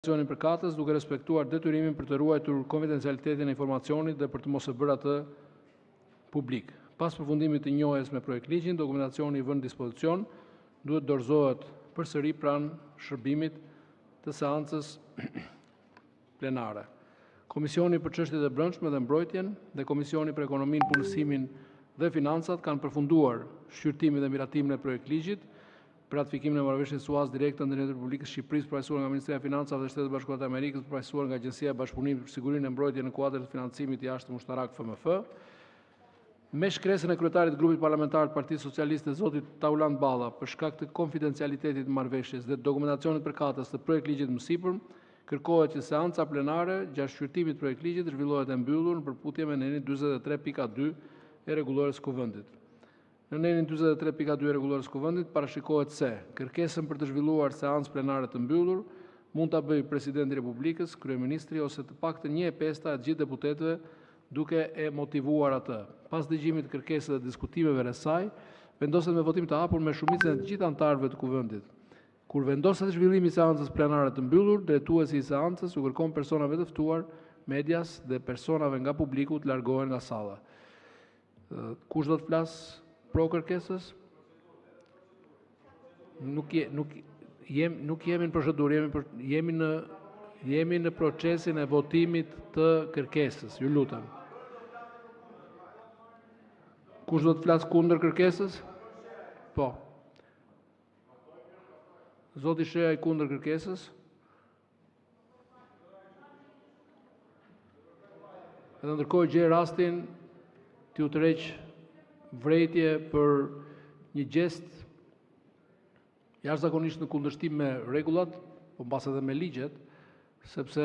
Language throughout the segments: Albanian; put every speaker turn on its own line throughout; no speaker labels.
Komisionin përkatës duke respektuar detyrimin për të ruajtur konfidencialitetin e informacionit dhe për të mos e bërë atë publik. Pas përfundimit të njohjes me projekt ligjin, dokumentacioni i vënë dispozicion duhet dorëzohet përsëri pranë shërbimit të seancës plenare. Komisioni për çështjet e brendshme dhe mbrojtjen dhe Komisioni për ekonominë, punësimin dhe financat kanë përfunduar shqyrtimin dhe miratimin e projekt ligjit për ratifikimin e marrëveshjes SUAS direkte ndërmjet Republikës Shqipërisë përfaqësuar nga Ministria e Financave dhe Shtetet Bashkuara të Amerikës përfaqësuar nga Agjencia e Bashkëpunimit për Sigurinë e Mbrojtjen në kuadër të financimit jashtë mushtarak FMF. Me shkresën e kryetarit të grupit parlamentar të Partisë Socialiste zotit Tauland Balla për shkak të konfidencialitetit të marrëveshjes dhe dokumentacionit përkatës të projekt ligjit mësipër, kërkohet që seanca plenare gjatë shqyrtimit të projekt ligjit të zhvillohet e mbyllur në përputhje me nenin 43.2 e rregullores kuvendit. Në nenin 43.2 e rregullores kuvendit parashikohet se kërkesën për të zhvilluar seancë plenare të mbyllur mund ta bëjë Presidenti i Republikës, Kryeministri ose të paktën 1/5 e gjithë deputetëve duke e motivuar atë. Pas dëgjimit të kërkesës dhe diskutimeve rreth saj, vendoset me votim të hapur me shumicën e të gjithë anëtarëve të kuvendit. Kur vendoset zhvillimi i seancës plenare të mbyllur, drejtuesi i seancës u kërkon personave të ftuar, medias dhe personave nga publiku të largohen nga salla. Kush do të flasë pro kërkesës? Nuk jemi në procedurë, jemi në procesin e votimit të kërkesës. Ju lutem. Kush do të flasë kundër kërkesës? Po. Zoti Shea i kundër kërkesës? Edhe ndërkohë gjej rastin t'ju tërheq vrejtje për një gjest jashtëzakonisht në kundërshtim me rregullat, po mbas edhe me ligjet, sepse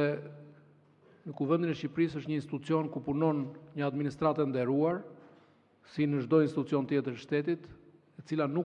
në Kuvendin e Shqipërisë është një institucion ku punon një administratë e nderuar, si në çdo institucion tjetër të shtetit, e cila nuk